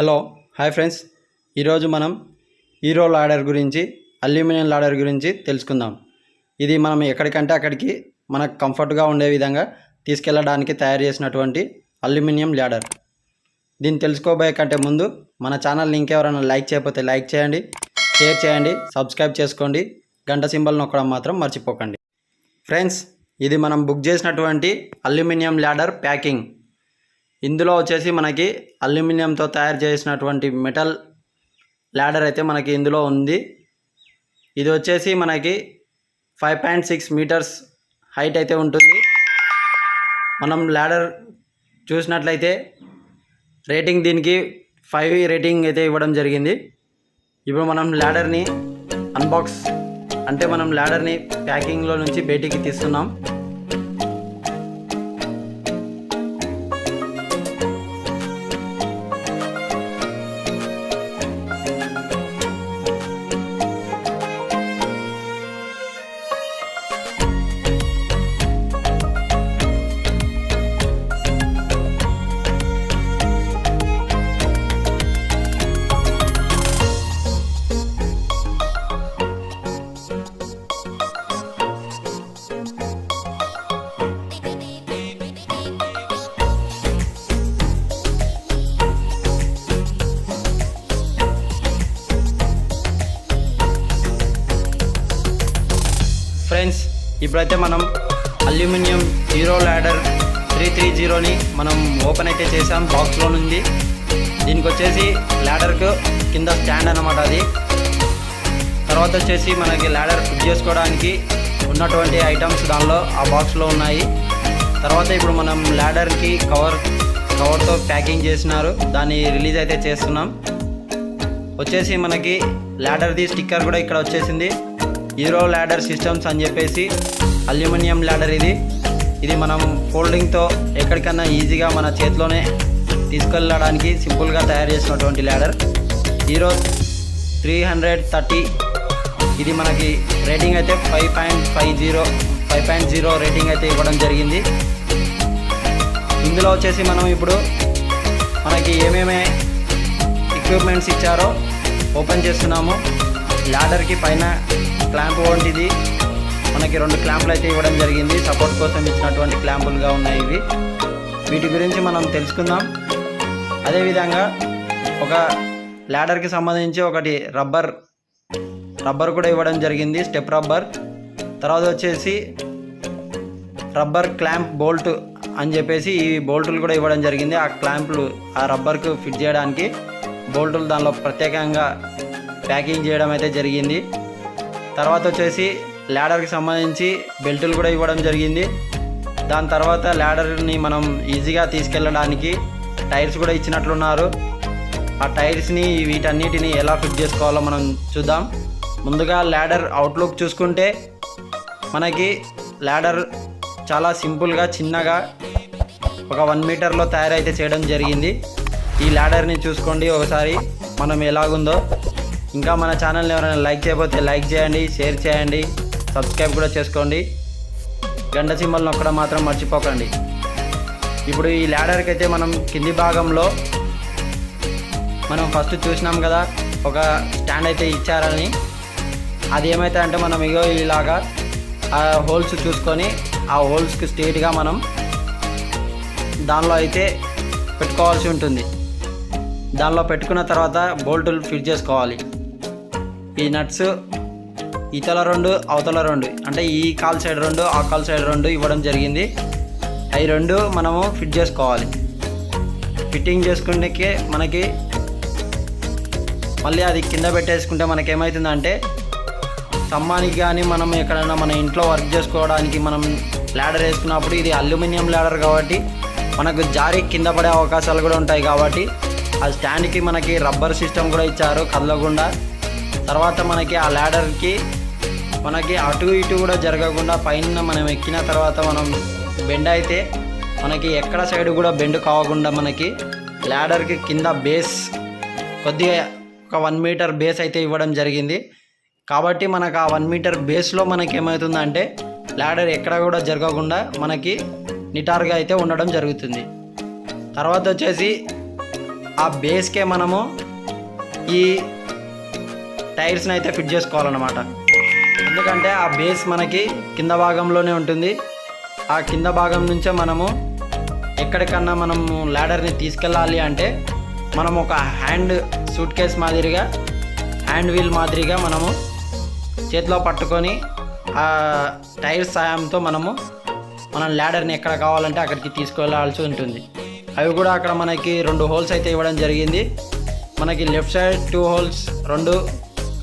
Hello hi friends, ఈరోజు మనం hero ladder గురించి అల్యూమినియం లాడర్ గురించి తెలుసుకుందాం. ఇది మనం ఎక్కడికంటే అక్కడికి మనకు కంఫర్ట్గా ఉండే విధంగా తీసుకెళ్ళడానికి తయారు చేసినటువంటి అల్యూమినియం లాడర్. దీన్ని తెలుసుకోబోయే కంటే ముందు మన ఛానల్ని ఇంకెవరైనా లైక్ చేయకపోతే లైక్ చేయండి, షేర్ చేయండి, సబ్స్క్రైబ్ చేసుకోండి, గంట సింబల్ నొక్కడం మాత్రం మర్చిపోకండి. ఫ్రెండ్స్, ఇది మనం బుక్ చేసినటువంటి అల్యూమినియం లాడర్ ప్యాకింగ్. ఇందులో వచ్చేసి మనకి అల్యూమినియంతో తయారు చేసినటువంటి మెటల్ లాడర్ అయితే మనకి ఇందులో ఉంది. ఇది వచ్చేసి మనకి 5.6 మీటర్స్ హైట్ అయితే ఉంటుంది. మనం లాడర్ చూసినట్లయితే రేటింగ్ దీనికి 5 రేటింగ్ అయితే ఇవ్వడం జరిగింది. ఇప్పుడు మనం లాడర్ని అన్బాక్స్ అంటే మనం లాడర్ని ప్యాకింగ్లో నుంచి బయటికి తీస్తున్నాం. ఫ్రెండ్స్, ఇప్పుడైతే మనం అల్యూమినియం హీరో లాడర్ 330ని మనం ఓపెన్ అయితే చేసాం బాక్స్లో నుండి. దీనికి వచ్చేసి లాడర్కు కింద స్టాండ్ అన్నమాట. అది తర్వాత వచ్చేసి మనకి లాడర్ ఫిట్ చేసుకోవడానికి ఉన్నటువంటి ఐటమ్స్ దానిలో ఆ బాక్స్లో ఉన్నాయి. తర్వాత ఇప్పుడు మనం లాడర్కి కవర్తో ప్యాకింగ్ చేసినారు, దాన్ని రిలీజ్ అయితే చేస్తున్నాం. వచ్చేసి మనకి లాడర్ది స్టిక్కర్ కూడా ఇక్కడ వచ్చేసింది. హీరో లాడర్ సిస్టమ్స్ అని చెప్పేసి అల్యూమినియం లాడర్ ఇది మనం ఫోల్డింగ్తో ఎక్కడికన్నా ఈజీగా మన చేతిలోనే తీసుకెళ్ళడానికి సింపుల్గా తయారు చేసినటువంటి లాడర్. హీరో 330 ఇది మనకి రేటింగ్ అయితే 5.0 రేటింగ్ అయితే ఇవ్వడం జరిగింది. ఇందులో వచ్చేసి మనం ఇప్పుడు మనకి ఏమేమి ఎక్విప్మెంట్స్ ఇచ్చారో ఓపెన్ చేస్తున్నాము. లాడర్కి పైన క్లాంప్ వంటిది మనకి 2 క్లాంపులు అయితే ఇవ్వడం జరిగింది. సపోర్ట్ కోసం ఇచ్చినటువంటి క్లాంపులుగా ఉన్నాయి ఇవి. వీటి గురించి మనం తెలుసుకుందాం. అదేవిధంగా ఒక లాడర్కి సంబంధించి ఒకటి రబ్బర్ కూడా ఇవ్వడం జరిగింది, స్టెప్ రబ్బర్. తర్వాత వచ్చేసి రబ్బర్ క్లాంప్ బోల్ట్ అని చెప్పేసి ఈ బోల్టులు కూడా ఇవ్వడం జరిగింది. ఆ క్లాంపులు ఆ రబ్బర్కు ఫిట్ చేయడానికి బోల్టులు దానిలో ప్రత్యేకంగా ప్యాకింగ్ చేయడం అయితే జరిగింది. తర్వాత వచ్చేసి లాడర్కి సంబంధించి బెల్టులు కూడా ఇవ్వడం జరిగింది. దాని తర్వాత లాడర్ని మనం ఈజీగా తీసుకెళ్ళడానికి టైర్స్ కూడా ఇచ్చినట్లున్నారు. ఆ టైర్స్ని వీటన్నిటిని ఎలా ఫిట్ చేసుకోవాలో మనం చూద్దాం. ముందుగా లాడర్ అవుట్లుక్ చూసుకుంటే మనకి లాడర్ చాలా సింపుల్గా చిన్నగా ఒక 1 మీటర్లో తయారైతే చేయడం జరిగింది. ఈ లాడర్ని చూసుకోండి ఒకసారి మనం ఎలాగుందో. ఇంకా మన ఛానల్ని ఎవరైనా లైక్ చేయకపోతే లైక్ చేయండి, షేర్ చేయండి, సబ్స్క్రైబ్ కూడా చేసుకోండి, గంట సింబల్ నొక్కడం మాత్రం మర్చిపోకండి. ఇప్పుడు ఈ లాడర్కి అయితే మనం కింది భాగంలో మనం ఫస్ట్ చూసినాం కదా ఒక స్టాండ్ అయితే ఇచ్చారని. అది ఏమైతే అంటే మనం ఇలాగా ఆ హోల్స్ చూసుకొని ఆ హోల్స్కి స్ట్రైట్గా మనం దానిలో అయితే పెట్టుకోవాల్సి ఉంటుంది. దానిలో పెట్టుకున్న తర్వాత బోల్టులు ఫిట్ చేసుకోవాలి. ఈ నట్స్ ఇతల 2 అవతల 2 అంటే ఈ కాల్ సైడ్ 2 ఆ కాల్ సైడ్ 2 ఇవ్వడం జరిగింది. అవి 2 మనము ఫిట్ చేసుకోవాలి. ఫిట్టింగ్ చేసుకుంటే మనకి మళ్ళీ అది కింద పెట్టేసుకుంటే మనకేమవుతుందంటే స్తంభానికి కానీ మనం ఎక్కడైనా మన ఇంట్లో వర్క్ చేసుకోవడానికి మనం లాడర్ వేసుకున్నప్పుడు ఇది అల్యూమినియం లాడర్ కాబట్టి మనకు జారి కింద పడే అవకాశాలు కూడా ఉంటాయి. కాబట్టి ఆ స్టాండ్కి మనకి రబ్బర్ సిస్టమ్ కూడా ఇచ్చారు కదలకుండా. తర్వాత మనకి ఆ లాడర్కి మనకి అటు ఇటు కూడా జరగకుండా పైన మనం ఎక్కిన తర్వాత మనం బెండ్ అయితే మనకి ఎక్కడ సైడ్ కూడా బెండ్ కావకుండా మనకి లాడర్కి కింద బేస్ కొద్దిగా ఒక 1 మీటర్ బేస్ అయితే ఇవ్వడం జరిగింది. కాబట్టి మనకు ఆ 1 మీటర్ బేస్లో మనకి ఏమవుతుందంటే లాడర్ ఎక్కడ కూడా జరగకుండా మనకి నిటారుగా అయితే ఉండడం జరుగుతుంది. తర్వాత వచ్చేసి ఆ బేస్కే మనము ఈ టైర్స్ని అయితే ఫిట్ చేసుకోవాలన్నమాట. ఎందుకంటే ఆ బేస్ మనకి కింద భాగంలోనే ఉంటుంది. ఆ కింద భాగం నుంచే మనము ఎక్కడికన్నా మనము ల్యాడర్ని తీసుకెళ్ళాలి అంటే మనం ఒక హ్యాండ్ సూట్ కేస్ మాదిరిగా, హ్యాండ్ వీల్ మాదిరిగా మనము చేతిలో పట్టుకొని ఆ టైర్ సాయంతో మనం ల్యాడర్ని ఎక్కడ కావాలంటే అక్కడికి తీసుకెళ్లాల్సి ఉంటుంది. అవి కూడా అక్కడ మనకి 2 హోల్స్ అయితే ఇవ్వడం జరిగింది. మనకి left side 2 holes,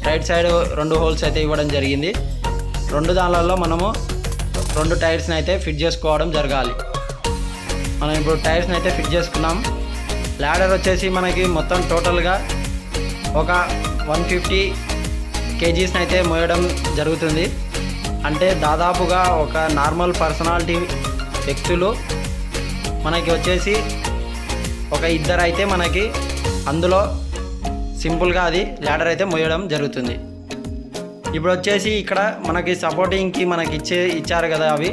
right side 2 holes అయితే ఇవ్వడం జరిగింది. 2 దానిలలో మనము 2 టైర్స్ని అయితే ఫిట్ చేసుకోవడం జరగాలి. మనం ఇప్పుడు టైర్స్ని అయితే ఫిట్ చేసుకున్నాం. ల్యాడర్ వచ్చేసి మనకి మొత్తం టోటల్గా ఒక 150 kgsని అయితే మోయడం జరుగుతుంది. అంటే దాదాపుగా ఒక నార్మల్ పర్సనాలిటీ వ్యక్తులు మనకి వచ్చేసి ఒక 2 అయితే మనకి అందులో సింపుల్గా అది ల్యాడర్ అయితే మోయడం జరుగుతుంది. ఇప్పుడు వచ్చేసి ఇక్కడ మనకి సపోర్టింగ్కి మనకి ఇచ్చారు కదా, అవి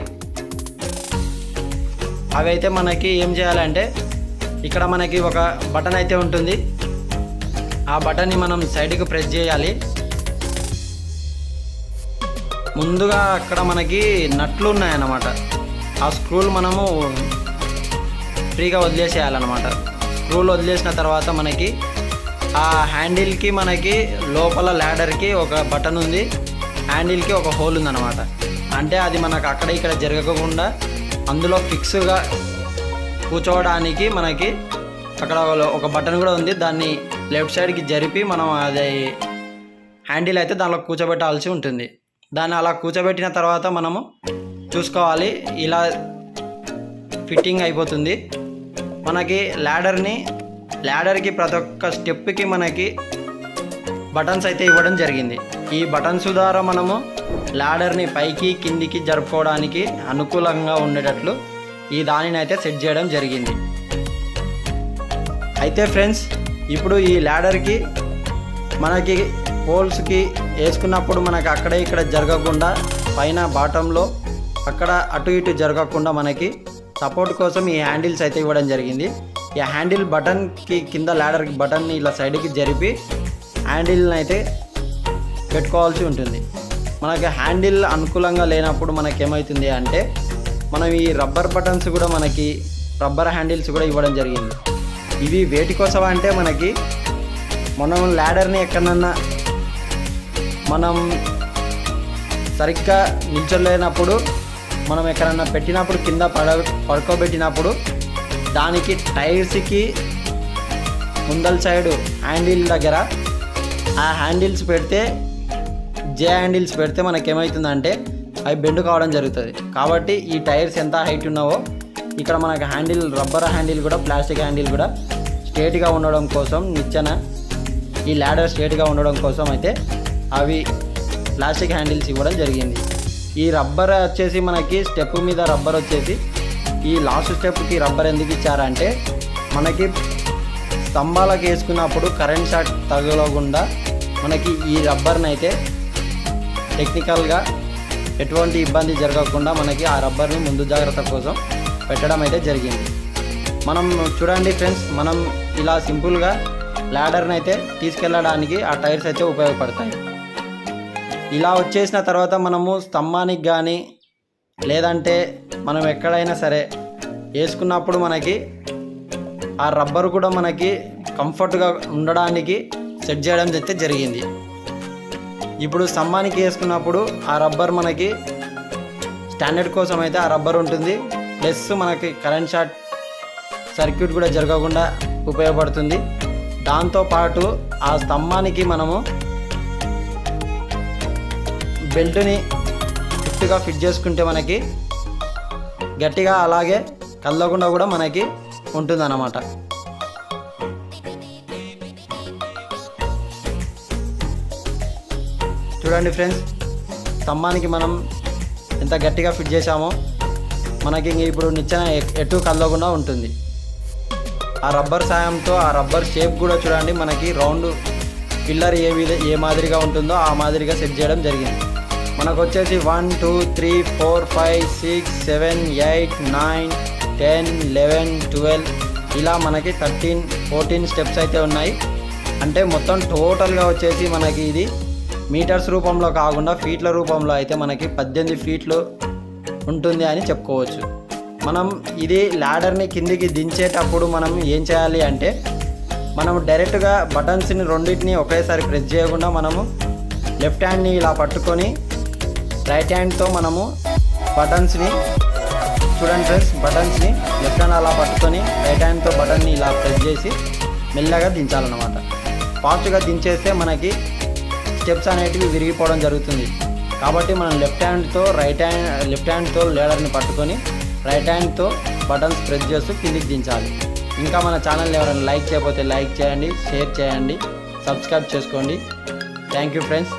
అయితే మనకి ఏం చేయాలంటే ఇక్కడ మనకి ఒక బటన్ అయితే ఉంటుంది. ఆ బటన్ని మనం సైడ్కి ప్రెస్ చేయాలి. ముందుగా అక్కడ మనకి నట్లు ఉన్నాయన్నమాట. ఆ స్క్రూలు మనము ఫ్రీగా వదిలేసేయాలన్నమాట. స్క్రూలు వదిలేసిన తర్వాత మనకి ఆ హ్యాండిల్కి మనకి లోపల ల్యాడర్కి ఒక బటన్ ఉంది, హ్యాండిల్కి ఒక హోల్ ఉందన్నమాట. అంటే అది మనకు అక్కడ ఇక్కడ జరగకుండా అందులో ఫిక్స్గా కూర్చోవడానికి మనకి అక్కడ ఒక బటన్ కూడా ఉంది. దాన్ని లెఫ్ట్ సైడ్కి జరిపి మనం అది హ్యాండిల్ అయితే దానిలో కూర్చోబెట్టాల్సి ఉంటుంది. దాన్ని అలా కూర్చోబెట్టిన తర్వాత మనము చూసుకోవాలి, ఇలా ఫిట్టింగ్ అయిపోతుంది. మనకి ల్యాడర్కి ప్రతి ఒక్క స్టెప్కి మనకి బటన్స్ అయితే ఇవ్వడం జరిగింది. ఈ బటన్స్ ద్వారా మనము ల్యాడర్ని పైకి కిందికి జరుపుకోవడానికి అనుకూలంగా ఉండేటట్లు ఈ దానిని అయితే సెట్ చేయడం జరిగింది. అయితే ఫ్రెండ్స్, ఇప్పుడు ఈ ల్యాడర్కి మనకి పోల్స్కి వేసుకున్నప్పుడు మనకి అక్కడ ఇక్కడ జరగకుండా, పైన బాటంలో అక్కడ అటు ఇటు జరగకుండా మనకి సపోర్ట్ కోసం ఈ హ్యాండిల్స్ అయితే ఇవ్వడం జరిగింది. ఈ హ్యాండిల్ బటన్కి కింద ల్యాడర్కి బటన్ని ఇలా సైడ్కి జరిపి హ్యాండిల్ని అయితే పెట్టుకోవాల్సి ఉంటుంది. మనకి హ్యాండిల్ అనుకూలంగా లేనప్పుడు మనకి ఏమవుతుంది అంటే మనం ఈ రబ్బర్ బటన్స్ కూడా మనకి రబ్బర్ హ్యాండిల్స్ కూడా ఇవ్వడం జరిగింది. ఇవి వేటి కోసం అంటే మనకి మనం ల్యాడర్ని ఎక్కడన్నా మనం సరిగ్గా నిల్చోలేనప్పుడు, మనం ఎక్కడన్నా పెట్టినప్పుడు కింద పడుకోబెట్టినప్పుడు దానికి టైర్స్కి ముందల సైడు హ్యాండిల్ దగ్గర ఆ హ్యాండిల్స్ పెడితే, హ్యాండిల్స్ పెడితే మనకేమవుతుందంటే అవి బెండ్ కావడం జరుగుతుంది. కాబట్టి ఈ టైర్స్ ఎంత హైట్ ఉన్నావో ఇక్కడ మనకు రబ్బర్ హ్యాండిల్ కూడా, ప్లాస్టిక్ హ్యాండిల్ కూడా స్ట్రేట్గా ఉండడం కోసం, ఈ ల్యాడర్ స్ట్రేట్గా ఉండడం కోసం అయితే అవి ప్లాస్టిక్ హ్యాండిల్స్ ఇవ్వడం జరిగింది. ఈ రబ్బర్ వచ్చేసి మనకి స్టెప్ మీద రబ్బర్ వచ్చేసి ఈ లాస్ట్ స్టెప్కి రబ్బర్ ఎందుకు ఇచ్చారంటే మనకి స్తంభాలకు వేసుకున్నప్పుడు కరెంట్ షాక్ తగలకుండా మనకి ఈ రబ్బర్ని అయితే టెక్నికల్గా ఎటువంటి ఇబ్బంది జరగకుండా మనకి ఆ రబ్బర్ని ముందు జాగ్రత్త కోసం పెట్టడం అయితే జరిగింది. మనం చూడండి ఫ్రెండ్స్, మనం ఇలా సింపుల్గా ల్యాడర్ని అయితే తీసుకెళ్ళడానికి ఆ టైర్స్ అయితే ఉపయోగపడతాయి. ఇలా వచ్చేసిన తర్వాత మనము స్తంభానికి కానీ లేదంటే మనం ఎక్కడైనా సరే వేసుకున్నప్పుడు మనకి ఆ రబ్బర్ కూడా మనకి కంఫర్ట్గా ఉండడానికి సెట్ చేయడం అయితే జరిగింది. ఇప్పుడు స్తంభానికి వేసుకున్నప్పుడు ఆ రబ్బర్ మనకి స్టాండర్డ్ కోసం అయితే ఆ రబ్బర్ ఉంటుంది. ప్లస్ మనకి కరెంట్ షార్ట్ సర్క్యూట్ కూడా జరగకుండా ఉపయోగపడుతుంది. దాంతోపాటు ఆ స్తంభానికి మనము బెల్ట్ని ఫిట్గా ఫిట్ చేసుకుంటే మనకి గట్టిగా అలాగే కదలకుండా కూడా మనకి ఉంటుందన్నమాట. చూడండి ఫ్రెండ్స్, స్తంభానికి మనం ఎంత గట్టిగా ఫిట్ చేసామో మనకి ఇప్పుడు నిచ్చెన ఎటు కదలకుండా ఉంటుంది. ఆ రబ్బర్ సాయంతో ఆ రబ్బర్ షేప్ కూడా చూడండి, మనకి రౌండ్ పిల్లర్ ఏ మాదిరిగా ఉంటుందో ఆ మాదిరిగా సెట్ చేయడం జరిగింది. మనకు వచ్చేసి 1 2 3 4 5 6 7 8 9 10 11 12 ఇలా మనకి 14 స్టెప్స్ అయితే ఉన్నాయి. అంటే మొత్తం టోటల్గా వచ్చేసి మనకి ఇది మీటర్స్ రూపంలో కాకుండా ఫీట్ల రూపంలో అయితే మనకి 18 ఫీట్లు ఉంటుంది అని చెప్పుకోవచ్చు. మనం ఇది ల్యాడర్ని కిందికి దించేటప్పుడు మనం ఏం చేయాలి అంటే మనం డైరెక్ట్గా బటన్స్ని రెండింటిని ఒకేసారి ప్రెస్ చేయకుండా మనము లెఫ్ట్ హ్యాండ్ని ఇలా పట్టుకొని రైట్ హ్యాండ్తో మనము బటన్స్ని చూడండి ఫ్రెండ్స్, బటన్స్ని లెఫ్ట్ హ్యాండ్ అలా పట్టుకొని రైట్ హ్యాండ్తో బటన్ని ఇలా ప్రెస్ చేసి మెల్లగా దించాలన్నమాట. ఫాస్ట్గా దించేస్తే మనకి స్టెప్స్ అనేటివి విరిగిపోవడం జరుగుతుంది. కాబట్టి మనం లెఫ్ట్ హ్యాండ్తో లీడర్ని పట్టుకొని రైట్ హ్యాండ్తో బటన్స్ ప్రెస్ చేస్తూ కిందికి దించాలి. ఇంకా మన ఛానల్ని ఎవరైనా లైక్ చేయకపోతే లైక్ చేయండి, షేర్ చేయండి, సబ్స్క్రైబ్ చేసుకోండి. Thank you friends.